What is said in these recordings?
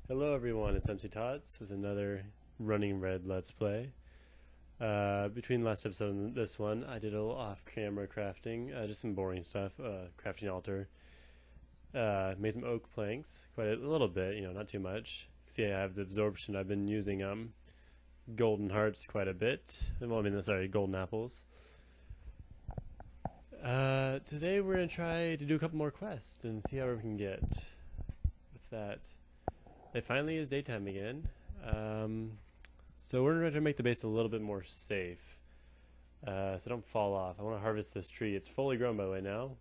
Hello everyone, it's Mctots with another Running Red Let's Play. Between last episode and this one, I did a little off-camera crafting, just some boring stuff, crafting altar. Made some oak planks, quite a little bit, not too much. See, I have the absorption. I've been using golden hearts quite a bit. Well, sorry, golden apples. Today we're going to try to do a couple more quests and see how we can get with that. It finally is daytime again, so we're going to make the base a little bit more safe, so don't fall off. I want to harvest this tree. It's fully grown by the way now,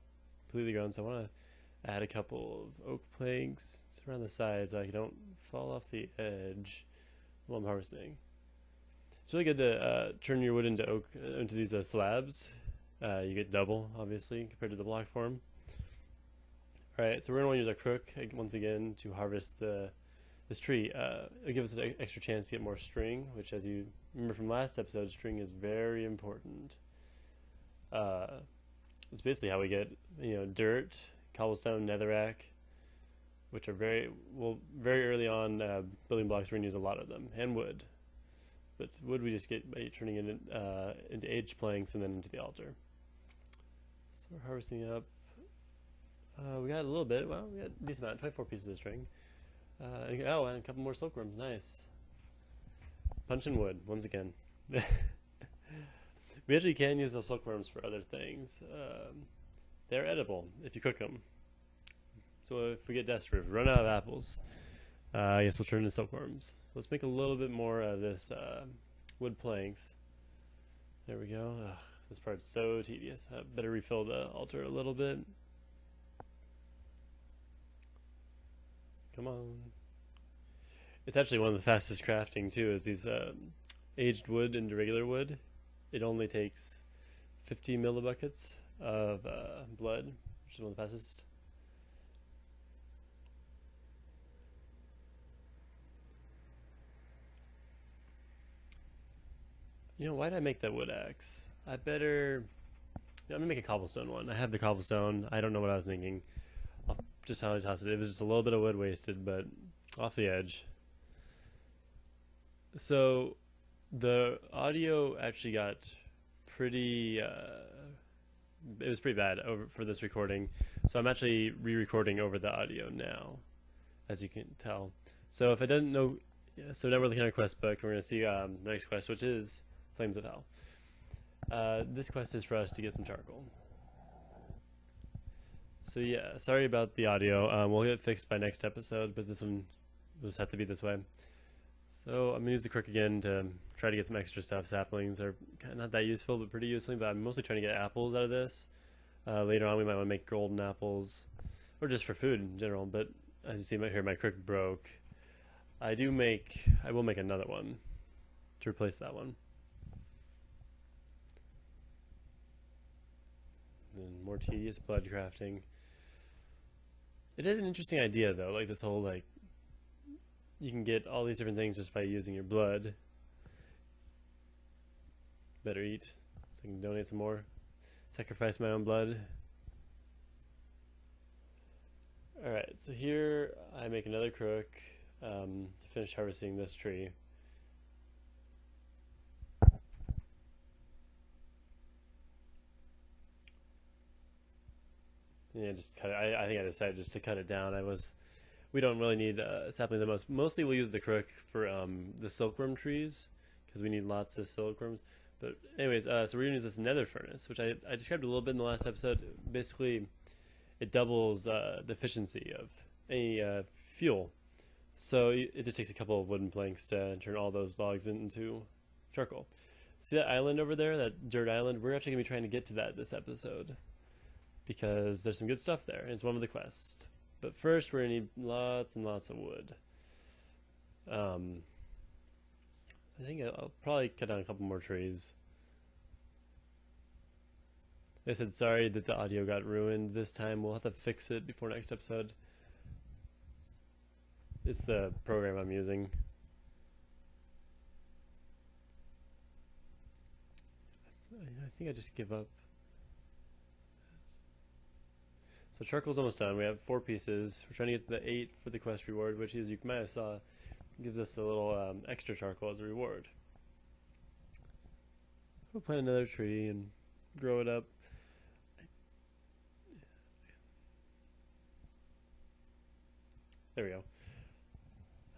completely grown, so I want to add a couple of oak planks around the sides so I don't fall off the edge while I'm harvesting. It's really good to turn your wood into oak, into these slabs. You get double, obviously, compared to the block form. Alright, so we're going to want to use our crook once again to harvest this tree. It'll give us an extra chance to get more string, which, as you remember from last episode, string is very important. It's basically how we get, dirt, cobblestone, netherrack, which are very early on building blocks. We're going to use a lot of them, and wood. But wood we just get by turning it into aged planks and then into the altar. So we're harvesting up. We got a little bit. Well, we got a decent amount, 24 pieces of string. And a couple more silkworms. Nice. Punching wood once again. We actually can use those silkworms for other things. They're edible if you cook them. So if we get desperate, if we run out of apples, I guess we'll turn into silkworms. So let's make a little bit more of this wood planks. There we go. Ugh, this part's so tedious. I better refill the altar a little bit. Come on. It's actually one of the fastest crafting too, is these aged wood into regular wood. It only takes 50 millibuckets of blood, which is one of the fastest. Why did I make that wood axe? I'm gonna make a cobblestone one. I have the cobblestone. I don't know what I was thinking. I'll just how I toss it. It was just a little bit of wood wasted, but off the edge. So the audio actually got pretty it was pretty bad for this recording, so I'm actually re-recording over the audio now, as you can tell. So if I didn't know, so now we're looking at our quest book. We're going to see the next quest, which is Flames of Hell. This quest is for us to get some charcoal. So yeah, sorry about the audio. We'll get it fixed by next episode, but this one will just have to be this way. So I'm going to use the crook again to try to get some extra stuff. Saplings are not that useful, but pretty useful. But I'm mostly trying to get apples out of this. Later on we might want to make golden apples, or just for food in general. But as you see here, my crook broke. I will make another one to replace that one. And more tedious blood crafting. It is an interesting idea though, like this whole you can get all these different things just by using your blood. Better eat so I can donate some more. Sacrifice my own blood. Alright, so here I make another crook to finish harvesting this tree. Yeah, just cut it. I think I decided just to cut it down. We don't really need sapling the most. Mostly we'll use the crook for the silkworm trees, because we need lots of silkworms. But anyways, so we're going to use this nether furnace, which I described a little bit in the last episode. Basically, it doubles the efficiency of any fuel. So it just takes a couple of wooden planks to turn all those logs into charcoal. See that island over there, that dirt island? We're actually going to be trying to get to that this episode, because there's some good stuff there. It's one of the quests. But first, we're going to need lots and lots of wood. I think I'll probably cut down a couple more trees. I said sorry that the audio got ruined this time. We'll have to fix it before next episode. It's the program I'm using. I think I just give up. So charcoal's almost done. We have 4 pieces. We're trying to get to the 8 for the quest reward, which, as you might have saw, gives us a little extra charcoal as a reward. We'll plant another tree and grow it up. There we go.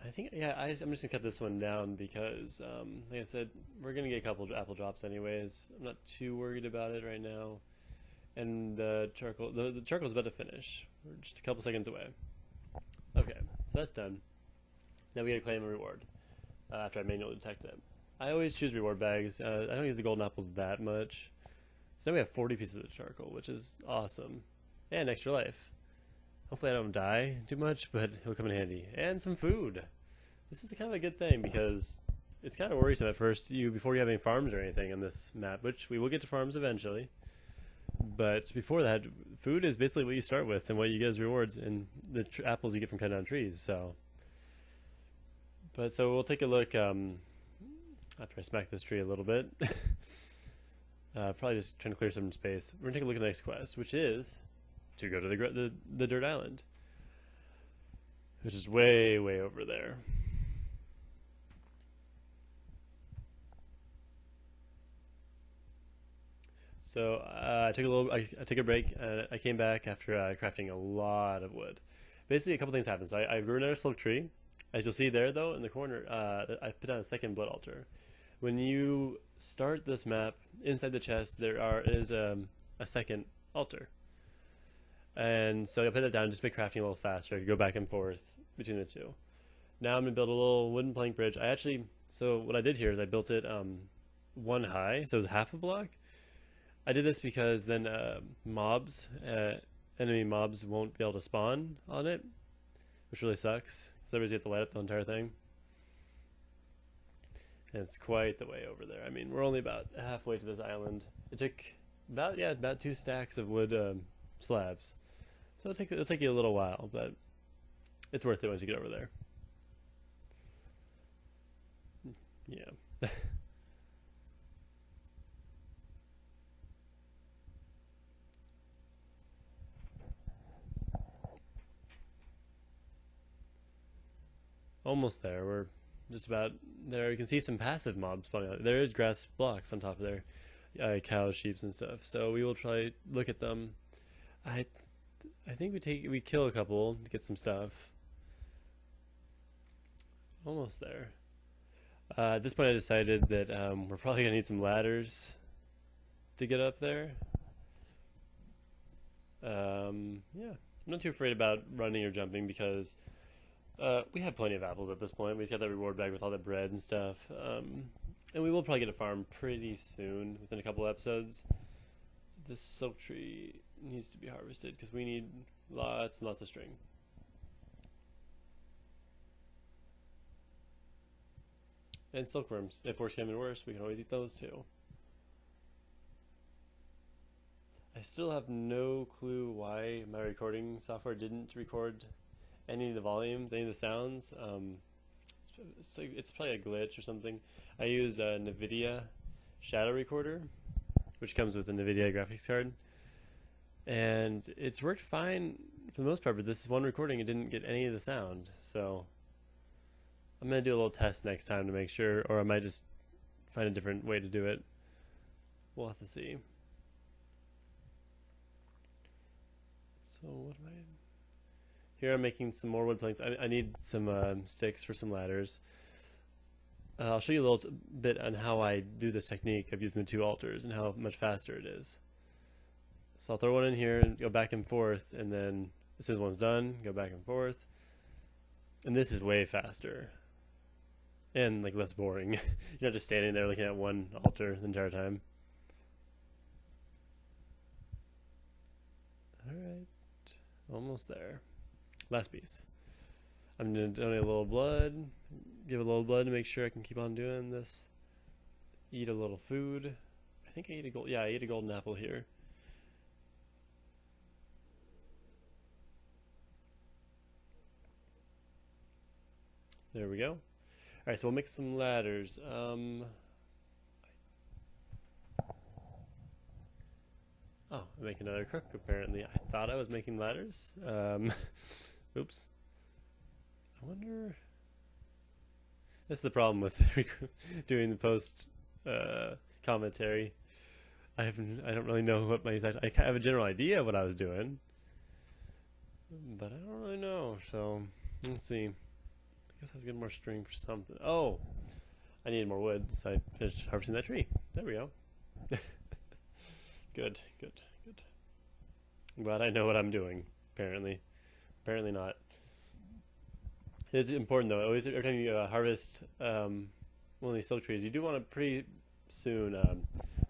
I think, yeah, I'm just going to cut this one down because, like I said, we're going to get a couple apple drops anyways. I'm not too worried about it right now. And the charcoal's about to finish. We're just a couple seconds away. Okay, so that's done. Now we gotta claim a reward after I manually detect it. I always choose reward bags. I don't use the golden apples that much. So now we have 40 pieces of charcoal, which is awesome. And extra life. Hopefully I don't die too much, but it'll come in handy. And some food. This is kind of a good thing because it's kind of worrisome at first before you have any farms or anything in this map, which we will get to farms eventually. But before that, food is basically what you start with and what you get as rewards, and the apples you get from cutting down trees. So we'll take a look after I smack this tree a little bit. Probably just trying to clear some space. We're gonna take a look at the next quest, which is to go to the dirt island, which is way over there. So I took a break and I came back after crafting a lot of wood. Basically, a couple things happened. So I grew another slug tree. As you'll see there, though, in the corner, I put down a second blood altar. When you start this map, inside the chest there is a second altar. And so I put that down just to make crafting a little faster. I could go back and forth between the two. Now I'm going to build a little wooden plank bridge. So what I did here is I built it 1 high, so it was half a block. I did this because then enemy mobs won't be able to spawn on it, which really sucks, because otherwise you have to light up the entire thing. And it's quite the way over there. I mean, we're only about halfway to this island. It took about 2 stacks of wood slabs. So it'll take you a little while, but it's worth it once you get over there. Yeah. Almost there. We're just about there. You can see some passive mobs spawning out. There is grass blocks on top of there, cows, sheep, and stuff. So we will try look at them. I think we kill a couple to get some stuff. Almost there. At this point, I decided that we're probably gonna need some ladders to get up there. Yeah, I'm not too afraid about running or jumping because we have plenty of apples at this point. We just got that reward bag with all the bread and stuff. And we will probably get a farm pretty soon, within a couple episodes. This silk tree needs to be harvested because we need lots and lots of string. And silkworms. If worse came to worse, we can always eat those too. I still have no clue why my recording software didn't record any of the volumes, any of the sounds. It's probably a glitch or something. I used a NVIDIA shadow recorder, which comes with a NVIDIA graphics card, and it's worked fine for the most part, but this one recording, it didn't get any of the sound. So I'm going to do a little test next time to make sure, or I might just find a different way to do it. We'll have to see. So what am I... Here I'm making some more wood planks. I need some sticks for some ladders. I'll show you a little bit on how I do this technique of using the 2 altars and how much faster it is. So I'll throw one in here and go back and forth, and then as soon as one's done, go back and forth. And this is way faster. And like less boring. You're not just standing there looking at one altar the entire time. Alright. Almost there. Last piece. I'm going to donate a little blood. Give a little blood to make sure I can keep on doing this. Eat a little food. I think I ate I ate a golden apple here. There we go. Alright, so we'll make some ladders. Oh, make another crook, apparently. I thought I was making ladders. Oops. I wonder... That's the problem with doing the post commentary. I don't really know what my exact... I have a general idea of what I was doing, but I don't really know. So let's see. I guess I was getting more string for something. Oh, I needed more wood, so I finished harvesting that tree. There we go. Good. I'm glad I know what I'm doing. Apparently not. It's important though. Always, every time you harvest one of these silk trees, you do want to pretty soon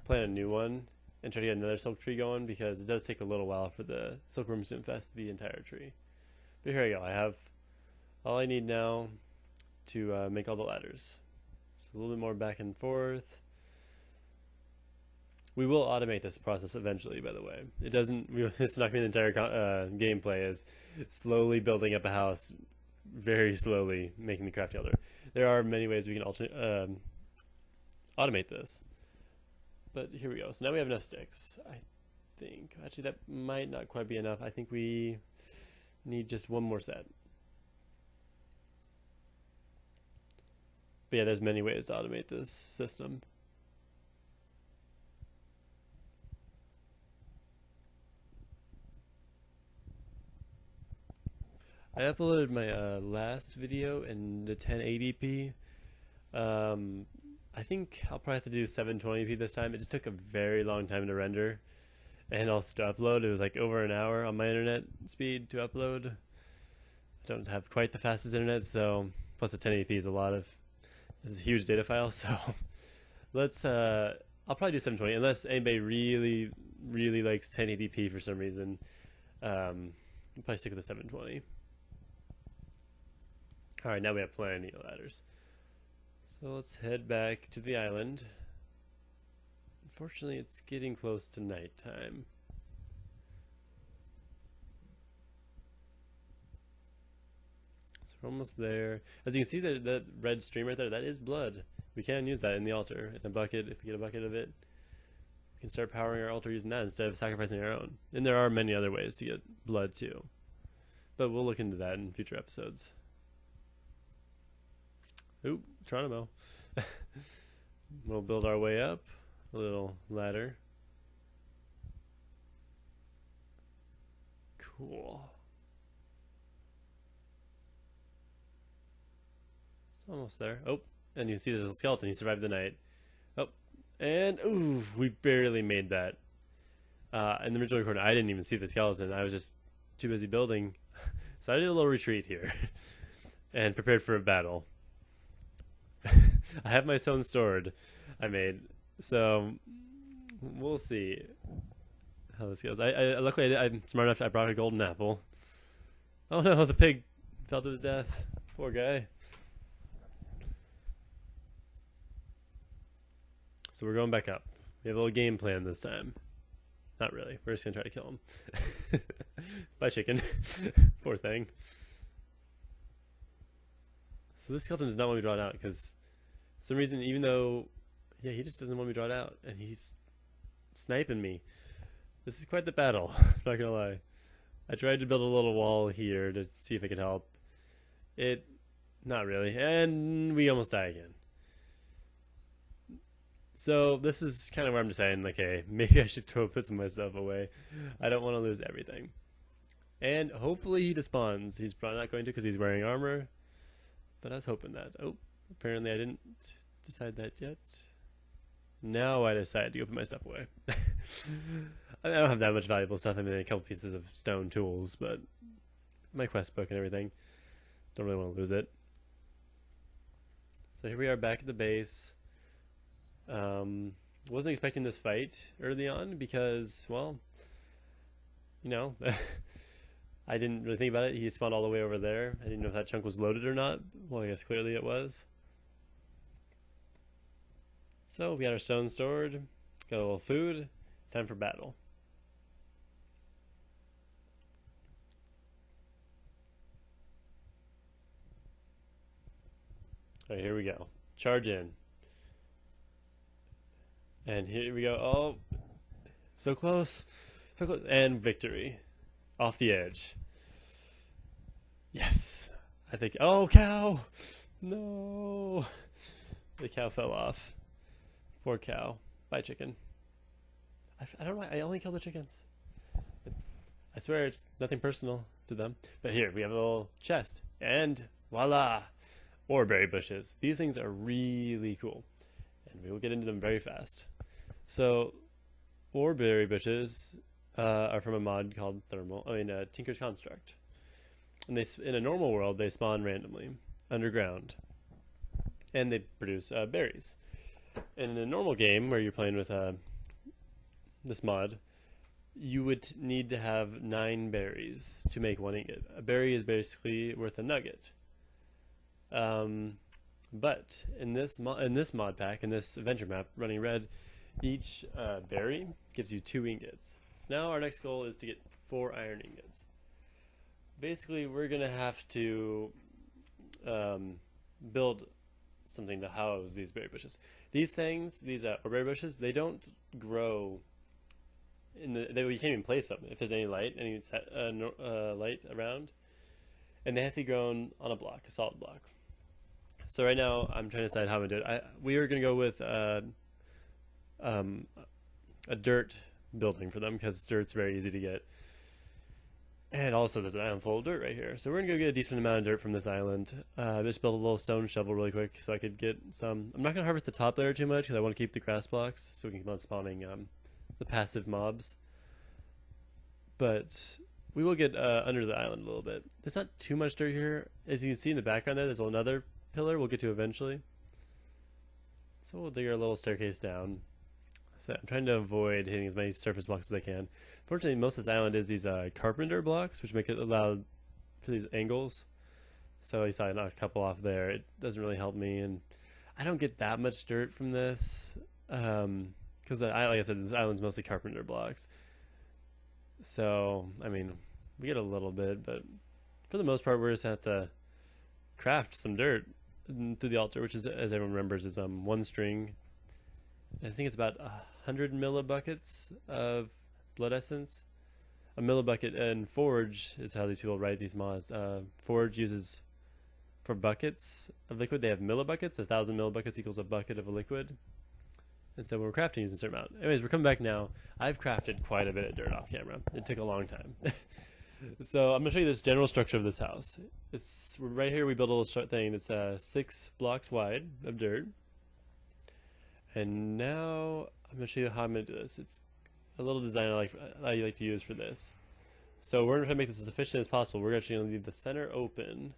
plant a new one and try to get another silk tree going, because it does take a little while for the silkworms to infest the entire tree. But here I go. I have all I need now to make all the ladders. So a little bit more back and forth. We will automate this process eventually, by the way. It doesn't... It's not going to be the entire gameplay is slowly building up a house, very slowly making the crafting altar. There are many ways we can automate this. But here we go. So now we have enough sticks. I think... Actually, that might not quite be enough. I think we need just one more set. But yeah, there's many ways to automate this system. I uploaded my last video in the 1080p. I think I'll probably have to do 720p this time. It just took a very long time to render, and also to upload. It was like over an hour on my internet speed to upload. I don't have quite the fastest internet, so plus the 1080p is it's a huge data file. So let's I'll probably do 720 unless anybody really likes 1080p for some reason. I'll probably stick with the 720. Alright, now we have plenty of ladders. So let's head back to the island. Unfortunately, it's getting close to nighttime. So we're almost there. As you can see, that red stream right there, that is blood. We can use that in the altar. In a bucket, if we get a bucket of it, we can start powering our altar using that instead of sacrificing our own. And there are many other ways to get blood too. But we'll look into that in future episodes. Oop, Tronimo. We'll build our way up. A little ladder. Cool. It's almost there. Oh, and you see there's a skeleton. He survived the night. Oh, and ooh, we barely made that. In the original recording, I didn't even see the skeleton. I was just too busy building. So I did a little retreat here and prepared for a battle. I have my stone stored. I made, so we'll see how this goes. Luckily I'm smart enough. I brought a golden apple. Oh no, the pig fell to his death. Poor guy. So we're going back up. We have a little game plan this time. Not really. We're just gonna try to kill him. Bye, chicken. Poor thing. So this skeleton does not want me drawn out because for some reason, even though, yeah, he just doesn't want me drawn out, and he's sniping me. This is quite the battle, I'm not gonna lie. I tried to build a little wall here to see if it could help. Not really, and we almost die again. So this is kind of where I'm deciding, like, hey, maybe I should put some of my stuff away. I don't want to lose everything. And hopefully he despawns. He's probably not going to because he's wearing armor. But I was hoping that. Oh, apparently I didn't decide that yet. Now I decided to go put my stuff away. I don't have that much valuable stuff. I mean, a couple pieces of stone tools, but my quest book and everything. Don't really want to lose it. So here we are back at the base. Wasn't expecting this fight early on because, well, you know, I didn't really think about it. He spawned all the way over there. I didn't know if that chunk was loaded or not. Well, I guess clearly it was. So we got our stone stored, got a little food, time for battle. Alright, here we go. Charge in. And here we go. Oh, so close. So close. And victory. Off the edge. Yes. I think. Oh, cow! No! The cow fell off. Poor cow. Bye, chicken. I don't know. I only kill the chickens. I swear it's nothing personal to them. But here, we have a little chest. And voila! Oreberry bushes. These things are really cool. And we will get into them very fast. So, oreberry bushes are from a mod called Tinker's Construct. And in a normal world, they spawn randomly underground, and they produce berries. And in a normal game where you're playing with this mod, you would need to have 9 berries to make 1 ingot. A berry is basically worth a nugget. But in this mod pack, in this adventure map, running red, each berry gives you 2 ingots. So now our next goal is to get 4 iron ingots. Basically, we're going to have to build something to house these berry bushes. These things, these berry bushes, they don't grow you can't even place them if there's any light, light around. And they have to be grown on a block, a solid block. So right now, I'm trying to decide how I'm going to do it. We are going to go with a dirt building for them, because dirt's very easy to get. And also, there's an island full of dirt right here. So we're going to go get a decent amount of dirt from this island. Just build a little stone shovel really quick so I could get some. I'm not going to harvest the top layer too much because I want to keep the grass blocks so we can keep on spawning the passive mobs. But we will get under the island a little bit. There's not too much dirt here. As you can see in the background there's another pillar we'll get to eventually. So we'll dig our little staircase down. So I'm trying to avoid hitting as many surface blocks as I can. Fortunately, most of this island is these carpenter blocks, which make it allowed for these angles. So you saw I knocked a couple off there. It doesn't really help me, and I don't get that much dirt from this because, like I said, this island's mostly carpenter blocks. So, I mean, we get a little bit, but for the most part, we're just have to craft some dirt through the altar, which is, as everyone remembers, is 1 string. I think it's about 100 millibuckets of blood essence. A millibucket and forge is how these people write these mods. Forge uses, for buckets of liquid, they have millibuckets. 1,000 millibuckets equals a bucket of a liquid. And so when we're crafting, using a certain amount. Anyways, we're coming back now. I've crafted quite a bit of dirt off camera. It took a long time. So I'm going to show you this general structure of this house. It's right here. We built a little thing that's 6 blocks wide of dirt. And now I'm going to show you how I'm going to do this. It's a little design I like to use for this. So we're going to try to make this as efficient as possible. We're actually going to leave the center open.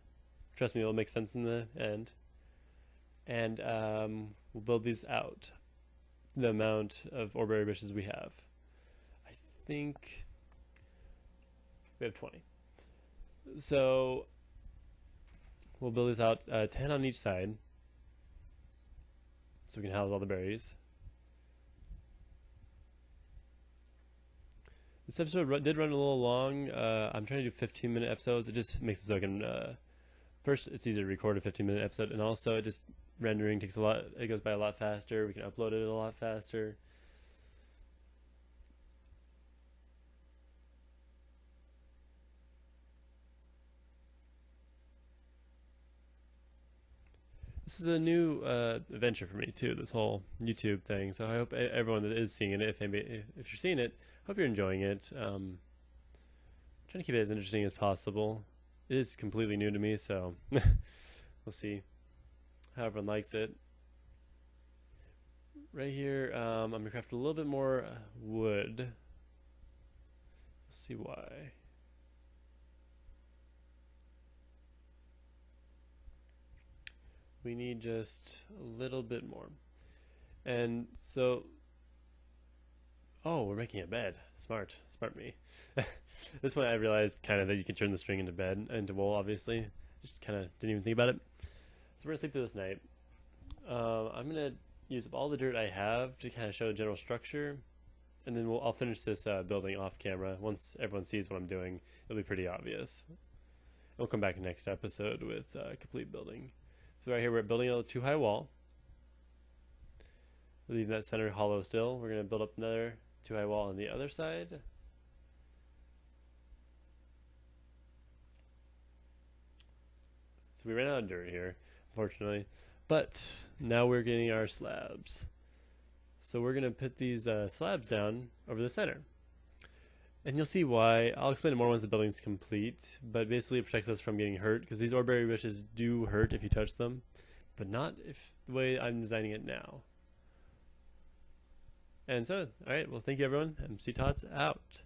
Trust me, it'll make sense in the end. And we'll build these out. The amount of oreberry bushes we have. I think we have 20. So we'll build these out 10 on each side. So we can house all the berries. This episode did run a little long. I'm trying to do 15-minute episodes. It just makes it so I can... first, it's easier to record a 15-minute episode, and also it just rendering takes a lot. It goes by a lot faster. We can upload it a lot faster. This is a new adventure for me too, this whole YouTube thing. So I hope everyone that is seeing it, if you're seeing it, hope you're enjoying it. Trying to keep it as interesting as possible. It is completely new to me, so we'll see how everyone likes it. Right here, I'm going to craft a little bit more wood. We'll see why. We need just a little bit more. And so, oh, we're making a bed. Smart me. This one I realized kind of that you can turn the string into bed, into wool, obviously. Just kind of didn't even think about it. So we're going to sleep through this night. I'm going to use up all the dirt I have to kind of show the general structure. And then I'll finish this building off camera. Once everyone sees what I'm doing, it'll be pretty obvious. We'll come back next episode with complete building. So right here we're building a 2-high wall. We're leaving that center hollow still. We're going to build up another 2-high wall on the other side. So we ran out of dirt here, unfortunately. But now we're getting our slabs. So we're going to put these slabs down over the center. And you'll see why. I'll explain it more once the building's complete. But basically it protects us from getting hurt, because these orberry bushes do hurt if you touch them. But not if the way I'm designing it now. And so, alright, well thank you everyone. Mctots out.